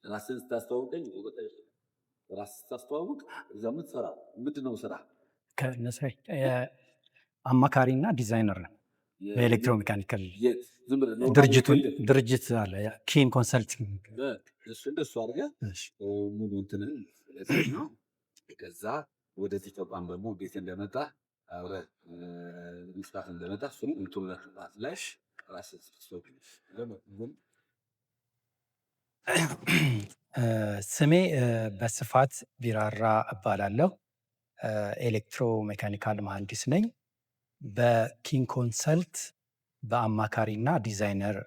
ራስን ስታስተዋውቀኝ ራስ ስታስተዋውቅ ዘመት ሰራ ምንድነው ስራ? ከነሳይ አማካሪና ዲዛይነር ነው። በኤሌክትሮሜካኒካል ድርጅት አለ ኪን ኮንሰልቲንግ። እሱ እንደሱ አድርገህ ሙሉ እንትንን ነው። ከዛ ወደዚህ ተቋም ደግሞ እንዴት እንደመጣ አብረህ መስራት እንደመጣ እሱን እንትንላት ላይ ራስህ ስሜ በስፋት ቢራራ እባላለሁ። ኤሌክትሮሜካኒካል መሐንዲስ ነኝ። በኪን ኮንሰልት በአማካሪና ዲዛይነር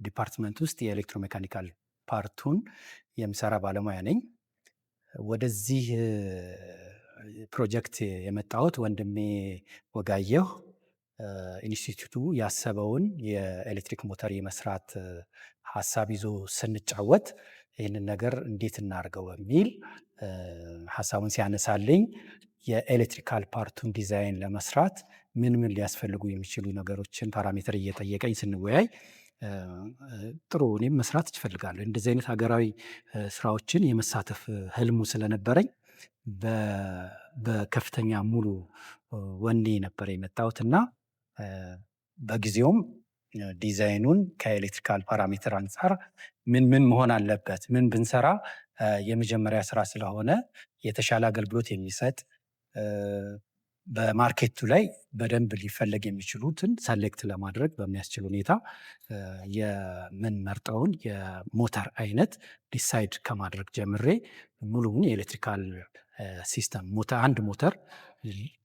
ዲፓርትመንት ውስጥ የኤሌክትሮሜካኒካል ፓርቱን የምሰራ ባለሙያ ነኝ። ወደዚህ ፕሮጀክት የመጣሁት ወንድሜ ወጋየሁ ኢንስቲትዩቱ ያሰበውን የኤሌክትሪክ ሞተር የመስራት ሀሳብ ይዞ ስንጫወት ይህንን ነገር እንዴት እናድርገው በሚል ሀሳቡን ሲያነሳልኝ የኤሌክትሪካል ፓርቱን ዲዛይን ለመስራት ምን ሊያስፈልጉ የሚችሉ ነገሮችን ፓራሜትር እየጠየቀኝ ስንወያይ ጥሩ እኔም መስራት እፈልጋለሁ። እንደዚህ አይነት ሀገራዊ ስራዎችን የመሳተፍ ህልሙ ስለነበረኝ በከፍተኛ ሙሉ ወኔ ነበር የመጣሁትና በጊዜውም ዲዛይኑን ከኤሌክትሪካል ፓራሜትር አንጻር ምን መሆን አለበት፣ ምን ብንሰራ የመጀመሪያ ስራ ስለሆነ የተሻለ አገልግሎት የሚሰጥ በማርኬቱ ላይ በደንብ ሊፈለግ የሚችሉትን ሰሌክት ለማድረግ በሚያስችል ሁኔታ የምንመርጠውን የሞተር አይነት ዲሳይድ ከማድረግ ጀምሬ ሙሉውን የኤሌክትሪካል ሲስተም አንድ ሞተር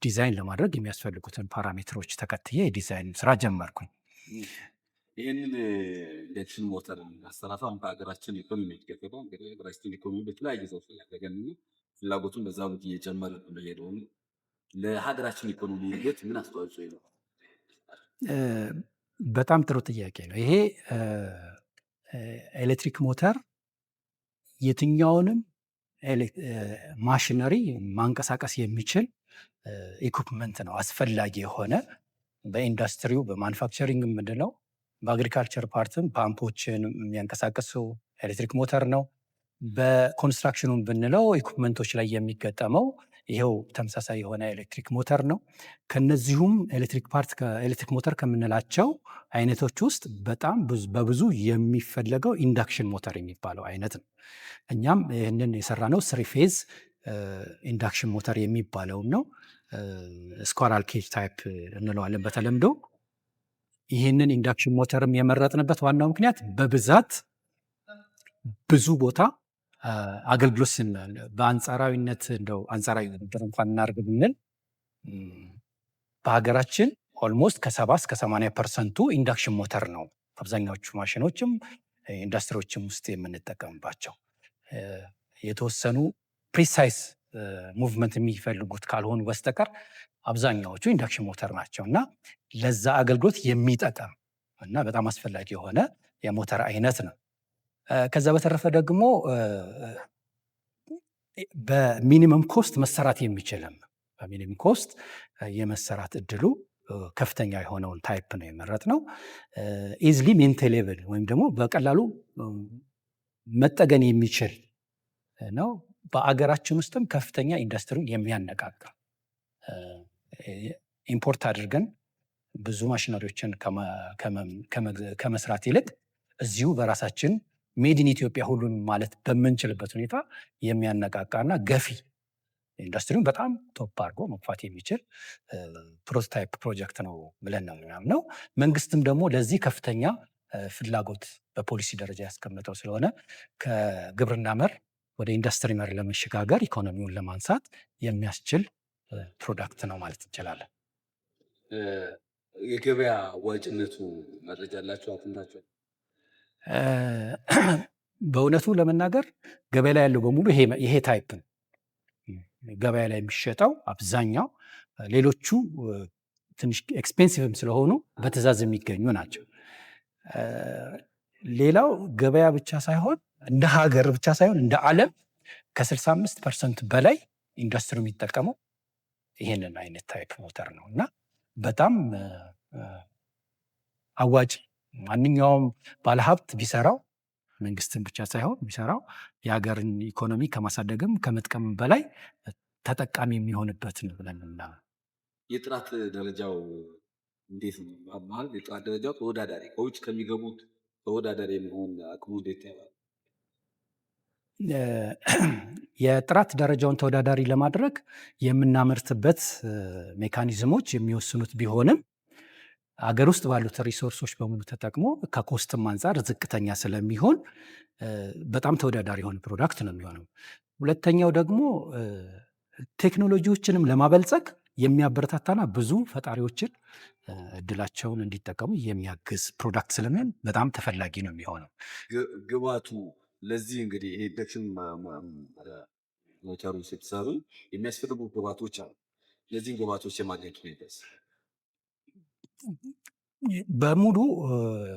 ዲዛይን ለማድረግ የሚያስፈልጉትን ፓራሜትሮች ተከትዬ የዲዛይን ስራ ጀመርኩኝ። ይህንን ኢንደክሽን ሞተር አሰራፋን በሀገራችን ኢኮኖሚ ገፈባ እንግዲህ ሀገራችን ኢኮኖሚ በተለያየ ዘርፍ ያደገን ፍላጎቱን በዛ ልክ እየጨመረ ነው የሄደው። ለሀገራችን ኢኮኖሚ እድገት ምን አስተዋጽኦ ነው? በጣም ጥሩ ጥያቄ ነው። ይሄ ኤሌክትሪክ ሞተር የትኛውንም ማሽነሪ ማንቀሳቀስ የሚችል ኢኩፕመንት ነው። አስፈላጊ የሆነ በኢንዱስትሪው በማኑፋክቸሪንግ ምንድነው፣ በአግሪካልቸር ፓርትም ፓምፖችን የሚያንቀሳቀሱ ኤሌክትሪክ ሞተር ነው። በኮንስትራክሽኑም ብንለው ኢኩፕመንቶች ላይ የሚገጠመው ይሄው ተመሳሳይ የሆነ ኤሌክትሪክ ሞተር ነው። ከነዚሁም ኤሌክትሪክ ሞተር ከምንላቸው አይነቶች ውስጥ በጣም በብዙ የሚፈለገው ኢንዳክሽን ሞተር የሚባለው አይነት ነው። እኛም ይህንን የሰራነው ስሪ ፌዝ ኢንዳክሽን ሞተር የሚባለው ነው። ስኳራል ኬጅ ታይፕ እንለዋለን በተለምዶ። ይህንን ኢንዳክሽን ሞተርም የመረጥንበት ዋናው ምክንያት በብዛት ብዙ ቦታ አገልግሎት ስንል በአንጻራዊነት እንደው አንጻራዊ እንኳን እናድርግ ብንል በሀገራችን ኦልሞስት ከ70-80% ኢንዳክሽን ሞተር ነው። አብዛኛዎቹ ማሽኖችም ኢንዱስትሪዎችም ውስጥ የምንጠቀምባቸው የተወሰኑ ፕሪሳይስ ሙቭመንት የሚፈልጉት ካልሆኑ በስተቀር አብዛኛዎቹ ኢንዳክሽን ሞተር ናቸው እና ለዛ አገልግሎት የሚጠቀም እና በጣም አስፈላጊ የሆነ የሞተር አይነት ነው። ከዛ በተረፈ ደግሞ በሚኒመም ኮስት መሰራት የሚችልም በሚኒመም ኮስት የመሰራት እድሉ ከፍተኛ የሆነውን ታይፕ ነው የመረጥነው። ኢዝሊ ሜንቴኔብል ወይም ደግሞ በቀላሉ መጠገን የሚችል ነው። በአገራችን ውስጥም ከፍተኛ ኢንዱስትሪውን የሚያነቃቃ ኢምፖርት አድርገን ብዙ ማሽነሪዎችን ከመስራት ይልቅ እዚሁ በራሳችን ሜድን ኢትዮጵያ ሁሉን ማለት በምንችልበት ሁኔታ የሚያነቃቃና ገፊ ኢንዱስትሪውን በጣም ቶፕ አድርጎ መግፋት የሚችል ፕሮቶታይፕ ፕሮጀክት ነው ብለን ነው የምናምነው። መንግስትም ደግሞ ለዚህ ከፍተኛ ፍላጎት በፖሊሲ ደረጃ ያስቀመጠው ስለሆነ ከግብርና መር ወደ ኢንዱስትሪ መር ለመሸጋገር ኢኮኖሚውን ለማንሳት የሚያስችል ፕሮዳክት ነው ማለት እንችላለን። የገበያ ዋጭነቱ መረጃ አላችሁ አጥንታችሁ? በእውነቱ ለመናገር ገበያ ላይ ያለው በሙሉ ይሄ ታይፕ ነው ገበያ ላይ የሚሸጠው አብዛኛው። ሌሎቹ ትንሽ ኤክስፔንሲቭም ስለሆኑ በትእዛዝ የሚገኙ ናቸው። ሌላው ገበያ ብቻ ሳይሆን እንደ ሀገር ብቻ ሳይሆን እንደ ዓለም ከ65% በላይ ኢንዱስትሪ የሚጠቀመው ይሄንን አይነት ታይፕ ሞተር ነው እና በጣም አዋጭ ማንኛውም ባለሀብት ቢሰራው መንግስትን ብቻ ሳይሆን የሚሰራው የሀገርን ኢኮኖሚ ከማሳደግም ከመጥቀም በላይ ተጠቃሚ የሚሆንበት ነው ብለን የምናምነው። የጥራት ደረጃው እንዴት ነው? ማለት የጥራት ደረጃው ተወዳዳሪ ከውጭ ከሚገቡት ተወዳዳሪ የመሆን አቅሙ እንዴት ያለው? የጥራት ደረጃውን ተወዳዳሪ ለማድረግ የምናመርትበት ሜካኒዝሞች የሚወስኑት ቢሆንም አገር ውስጥ ባሉት ሪሶርሶች በሙሉ ተጠቅሞ ከኮስትም አንጻር ዝቅተኛ ስለሚሆን በጣም ተወዳዳሪ የሆነ ፕሮዳክት ነው የሚሆነው። ሁለተኛው ደግሞ ቴክኖሎጂዎችንም ለማበልጸግ የሚያበረታታና ብዙ ፈጣሪዎችን እድላቸውን እንዲጠቀሙ የሚያግዝ ፕሮዳክት ስለሚሆን በጣም ተፈላጊ ነው የሚሆነው። ግባቱ ለዚህ እንግዲህ ይሄ ኢንደክሽን ሞተሩ ስትሰሩ የሚያስፈልጉ ግባቶች አሉ። እነዚህን ግባቶች የማግኘት ሁኔታስ? በሙሉ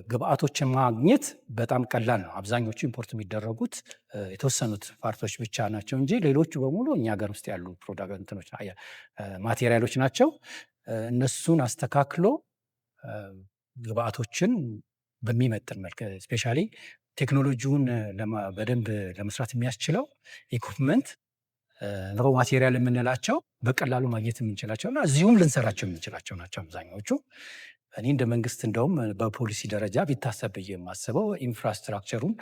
ግብአቶችን ማግኘት በጣም ቀላል ነው። አብዛኞቹ ኢምፖርት የሚደረጉት የተወሰኑት ፓርቶች ብቻ ናቸው እንጂ ሌሎቹ በሙሉ እኛ ሀገር ውስጥ ያሉ ፕሮዳክቶች ማቴሪያሎች ናቸው። እነሱን አስተካክሎ ግብአቶችን በሚመጥን መልክ ስፔሻሊ ቴክኖሎጂውን በደንብ ለመስራት የሚያስችለው ኢኩፕመንት ሮ ማቴሪያል የምንላቸው በቀላሉ ማግኘት የምንችላቸው እና እዚሁም ልንሰራቸው የምንችላቸው ናቸው አብዛኛዎቹ። እኔ እንደ መንግስት እንደውም በፖሊሲ ደረጃ ቢታሰብ ብዬ የማስበው ኢንፍራስትራክቸሩን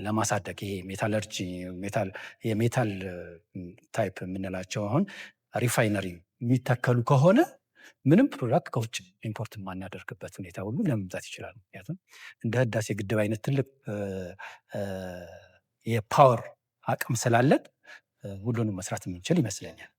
ለማሳደግ ይሄ ሜታለርጂ የሜታል ታይፕ የምንላቸው አሁን ሪፋይነሪ የሚተከሉ ከሆነ ምንም ፕሮዳክት ከውጭ ኢምፖርት የማናደርግበት ሁኔታ ሁሉ ለመምጣት ይችላል። ምክንያቱም እንደ ህዳሴ ግድብ አይነት ትልቅ የፓወር አቅም ስላለን ሁሉንም መስራት የምንችል ይመስለኛል።